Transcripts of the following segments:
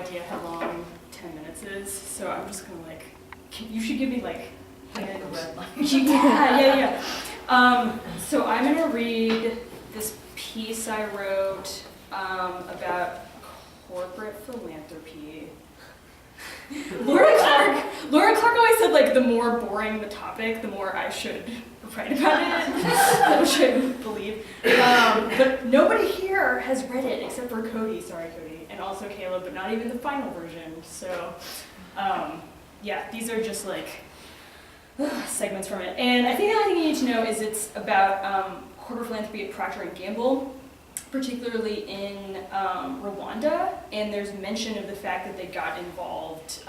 idea how long 10 minutes is, so I'm just gonna like, you should give me like a red line. yeah. So I'm gonna read this piece I wrote about corporate philanthropy. Laura Clark always said like the more boring the topic, the more I should write about it, which I believe. But nobody here has read it except for Cody. Sorry, Cody, and also Caleb, but not even the final version. So yeah, these are just like segments from it. And I think the only thing you need to know is it's about corporate philanthropy at Procter & Gamble, particularly in Rwanda, and there's mention of the fact that they got involved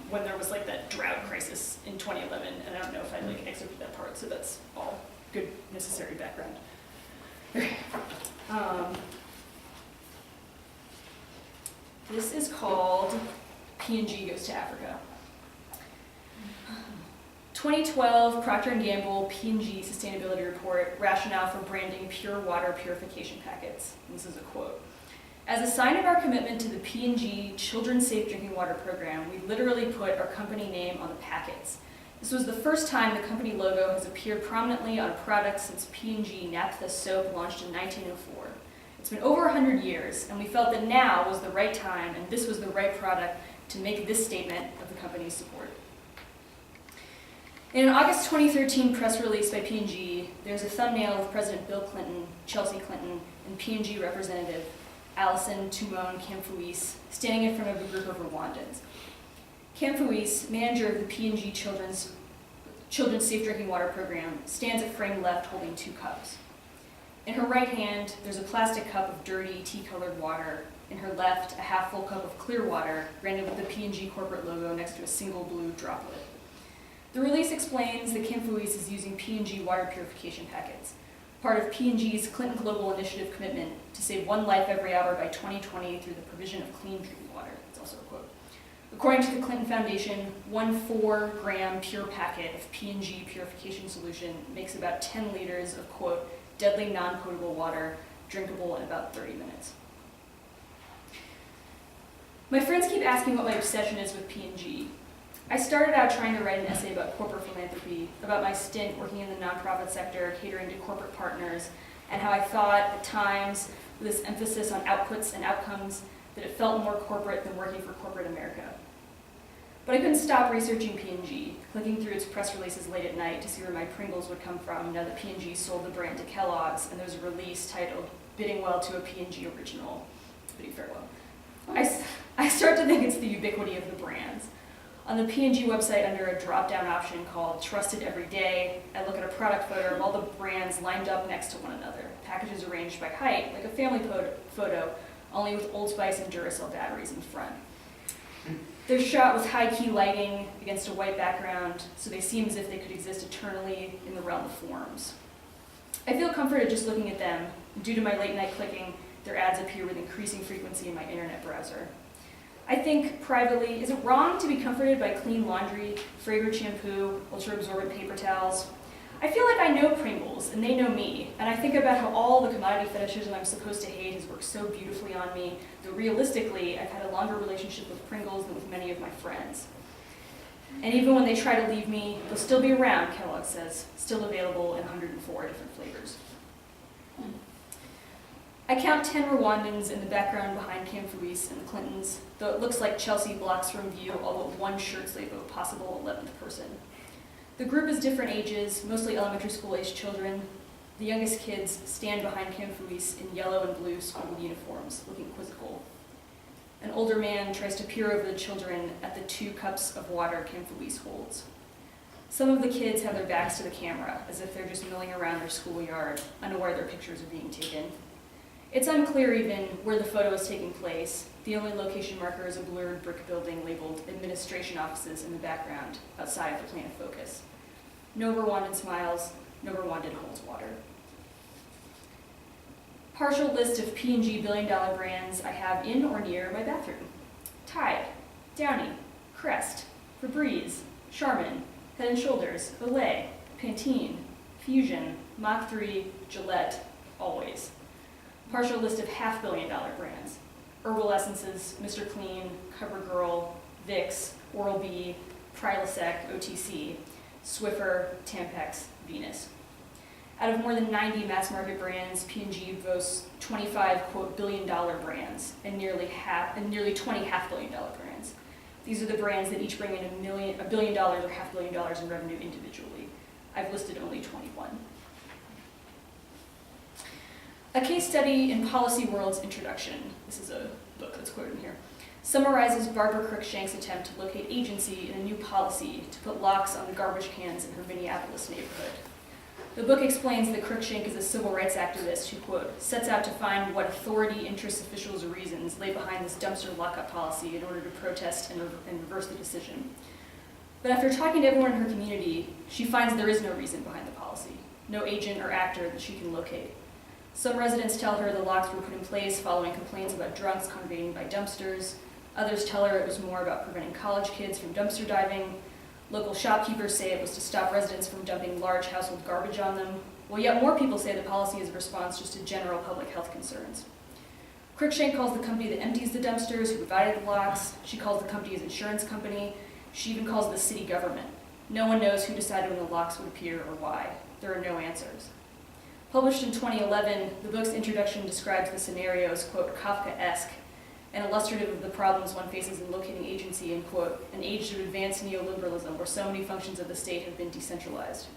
when there was like that drought crisis in 2011, and I don't know if I like excerpted that part, so that's all good, necessary background. Okay. This is called P&G Goes to Africa. 2012 Procter & Gamble P&G Sustainability Report, Rationale for Branding Pure Water Purification Packets. And this is a quote. As a sign of our commitment to the P&G Children's Safe Drinking Water Program, we literally put our company name on the packets. This was the first time the company logo has appeared prominently on a product since P&G Naphtha soap launched in 1904. It's been over 100 years, and we felt that now was the right time and this was the right product to make this statement of the company's support. In an August 2013 press release by P&G, there's a thumbnail of President Bill Clinton, Chelsea Clinton, and P&G representative Alison Tumon Kamfuis standing in front of a group of Rwandans. Kamfuis, manager of the P&G Children's Safe Drinking Water Program, stands at frame left holding 2 cups. In her right hand, there's a plastic cup of dirty, tea-colored water. In her left, a half-full cup of clear water, branded with the P&G corporate logo next to a single blue droplet. The release explains that Kamfuis is using P&G water purification packets, part of P&G's Clinton Global Initiative commitment to save 1 life every hour by 2020 through the provision of clean drinking water. It's also a quote. According to the Clinton Foundation, 1 4-gram pure packet of P&G purification solution makes about 10 liters of, quote, deadly non-potable water, drinkable in about 30 minutes. My friends keep asking what my obsession is with P&G. I started out trying to write an essay about corporate philanthropy, about my stint working in the nonprofit sector, catering to corporate partners, and how I thought, at times, with this emphasis on outputs and outcomes, that it felt more corporate than working for corporate America. But I couldn't stop researching P&G, clicking through its press releases late at night to see where my Pringles would come from now that P&G sold the brand to Kellogg's, and there was a release titled, Bidding Well to a P&G Original. Bidding farewell. I start to think it's the ubiquity of the brands. On the P&G website, under a drop-down option called Trusted Every Day, I look at a product photo of all the brands lined up next to one another, packages arranged by height, like a family photo, only with Old Spice and Duracell batteries in front. They're shot with high-key lighting against a white background, so they seem as if they could exist eternally in the realm of forms. I feel comforted just looking at them. Due to my late-night clicking, their ads appear with increasing frequency in my internet browser. I think, privately, is it wrong to be comforted by clean laundry, fragrant shampoo, ultra-absorbent paper towels? I feel like I know Pringles, and they know me, and I think about how all the commodity fetishism I'm supposed to hate has worked so beautifully on me, though realistically, I've had a longer relationship with Pringles than with many of my friends. And even when they try to leave me, they'll still be around, Kellogg says, still available in 104 different flavors. I count 10 Rwandans in the background behind Kamfuis and the Clintons, though it looks like Chelsea blocks from view all but 1 shirt sleeve of a possible 11th person. The group is different ages, mostly elementary school-aged children. The youngest kids stand behind Kamfuis in yellow and blue school uniforms, looking quizzical. An older man tries to peer over the children at the 2 cups of water Kamfuis holds. Some of the kids have their backs to the camera, as if they're just milling around their schoolyard, unaware their pictures are being taken. It's unclear even where the photo is taking place. The only location marker is a blurred brick building labeled administration offices in the background, outside of the plane of focus. No Rwandan smiles, no Rwandan holds water. Partial list of P&G billion-dollar brands I have in or near my bathroom. Tide, Downy, Crest, Febreze, Charmin, Head & Shoulders, Olay, Pantene, Fusion, Mach 3, Gillette, Always. Partial list of half-billion-dollar brands. herbal essences, Mr. Clean, CoverGirl, Vicks, Oral-B, Prilosec, OTC, Swiffer, Tampax, Venus. Out of more than 90 mass market brands, P&G boasts 25, quote, billion-dollar brands and nearly 20 half-billion-dollar brands. These are the brands that each bring in $1 billion or $500 million in revenue individually. I've listed only 21. A case study in Policy World's introduction, this is a book that's quoted in here, summarizes Barbara Cruikshank's attempt to locate agency in a new policy to put locks on the garbage cans in her Minneapolis neighborhood. The book explains that Cruikshank is a civil rights activist who, quote, sets out to find what authority, interests, officials, or reasons lay behind this dumpster lockup policy in order to protest and reverse the decision. But after talking to everyone in her community, she finds there is no reason behind the policy, no agent or actor that she can locate. Some residents tell her the locks were put in place following complaints about drunks congregating by dumpsters. Others tell her it was more about preventing college kids from dumpster diving. Local shopkeepers say it was to stop residents from dumping large household garbage on them, while yet more people say the policy is a response just to general public health concerns. Cruikshank calls the company that empties the dumpsters who provided the locks. She calls the company his insurance company. She even calls the city government. No one knows who decided when the locks would appear or why. There are no answers. Published in 2011, the book's introduction describes the scenario as, quote, Kafkaesque, and illustrative of the problems one faces in locating agency in, quote, an age of advanced neoliberalism where so many functions of the state have been decentralized.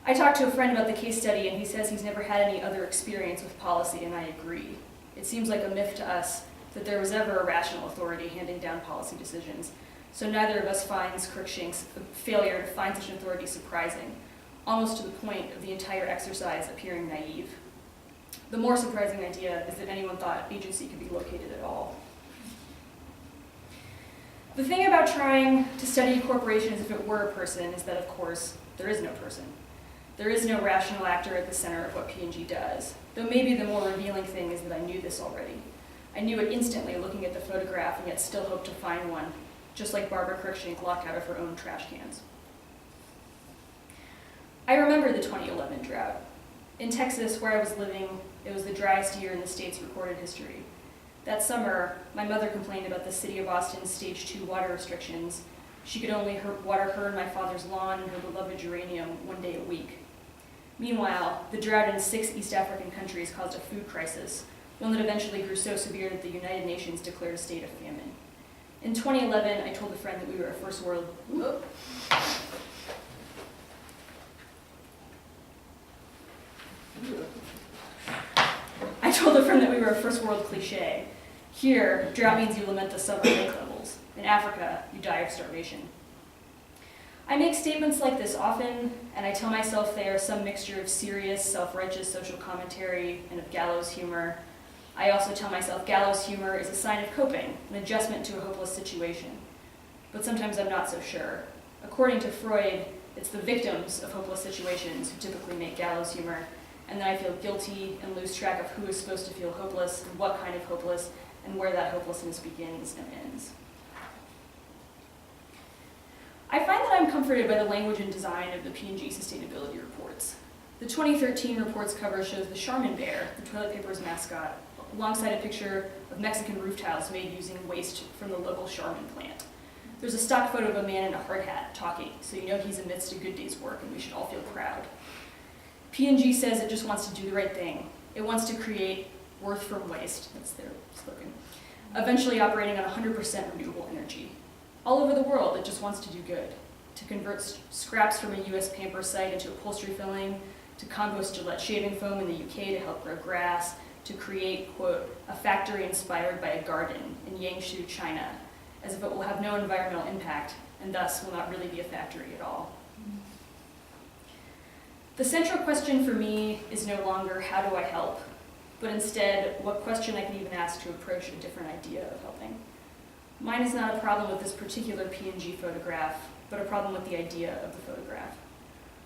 I talked to a friend about the case study, and he says he's never had any other experience with policy, and I agree. It seems like a myth to us that there was ever a rational authority handing down policy decisions, so neither of us finds Cruikshank's failure to find such an authority surprising, almost to the point of the entire exercise appearing naive. The more surprising idea is that anyone thought agency could be located at all. The thing about trying to study a corporation as if it were a person is that, of course, there is no person. There is no rational actor at the center of what P&G does, though maybe the more revealing thing is that I knew this already. I knew it instantly looking at the photograph and yet still hoped to find one, just like Barbara Cruikshank locked out of her own trash cans. I remember the 2011 drought. In Texas, where I was living, it was the driest year in the state's recorded history. That summer, my mother complained about the city of Austin's Stage 2 water restrictions. She could only water her and my father's lawn and her beloved geranium one day a week. Meanwhile, the drought in 6 East African countries caused a food crisis, one that eventually grew so severe that the United Nations declared a state of famine. In 2011, I told a friend that we were a first world... I told a friend that we were a first world cliche. Here, drought means you lament the summer lake levels. In Africa, you die of starvation. I make statements like this often, and I tell myself they are some mixture of serious, self-righteous social commentary and of gallows humor. I also tell myself gallows humor is a sign of coping, an adjustment to a hopeless situation. But sometimes I'm not so sure. According to Freud, it's the victims of hopeless situations who typically make gallows humor, and then I feel guilty and lose track of who is supposed to feel hopeless and what kind of hopeless and where that hopelessness begins and ends. I find that I'm comforted by the language and design of the P&G sustainability reports. The 2013 report's cover shows the Charmin bear, the toilet paper's mascot, alongside a picture of Mexican roof tiles made using waste from the local Charmin plant. There's a stock photo of a man in a hard hat talking, so you know he's amidst a good day's work and we should all feel proud. P&G says it just wants to do the right thing. It wants to create worth from waste, that's their slogan, eventually operating on 100% renewable energy. All over the world, it just wants to do good, to convert scraps from a US Pampers site into upholstery filling, to compost Gillette shaving foam in the UK to help grow grass, to create, quote, a factory inspired by a garden in Yangshu, China, as if it will have no environmental impact and thus will not really be a factory at all. The central question for me is no longer how do I help, but instead what question I can even ask to approach a different idea of helping. Mine is not a problem with this particular P&G photograph, but a problem with the idea of the photograph.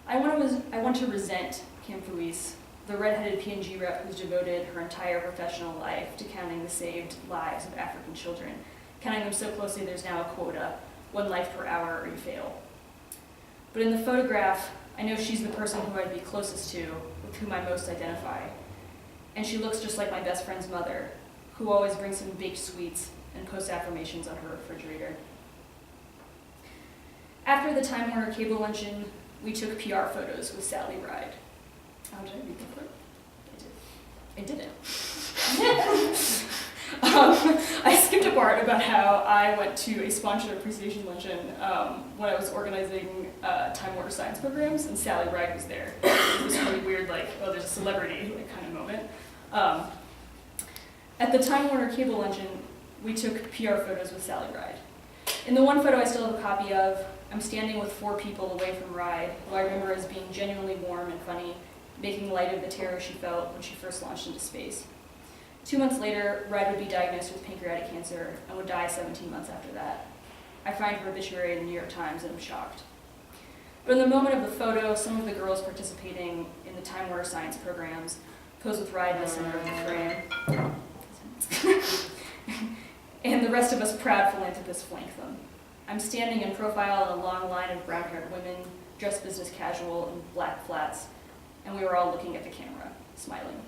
I want to resent Kim Felice, the red-headed P&G rep who's devoted her entire professional life to counting the saved lives of African children, counting them so closely there's now a quota, 1 life per hour or you fail. But in the photograph, I know she's the person who I'd be closest to, with whom I most identify. And she looks just like my best friend's mother, who always brings some baked sweets and posts affirmations on her refrigerator. After the Time Warner Cable luncheon, we took PR photos with Sally Ride. Oh, did I read the quote? I didn't. I skipped a part about how I went to a sponsored appreciation luncheon when I was organizing Time Warner science programs, and Sally Ride was there. It was really weird, like, oh, there's a celebrity kind of moment. At the Time Warner Cable luncheon, we took PR photos with Sally Ride. In the one photo I still have a copy of, I'm standing with 4 people away from Ride, who I remember as being genuinely warm and funny, making light of the terror she felt when she first launched into space. 2 months later, Ride would be diagnosed with pancreatic cancer and would die 17 months after that. I find her obituary in the New York Times and I'm shocked. But in the moment of the photo, some of the girls participating in the Time Warner science programs pose with Ride in the center of the frame. And the rest of us proud philanthropists flank them. I'm standing in profile in a long line of brown-haired women, dressed business casual in black flats, and we were all looking at the camera, smiling.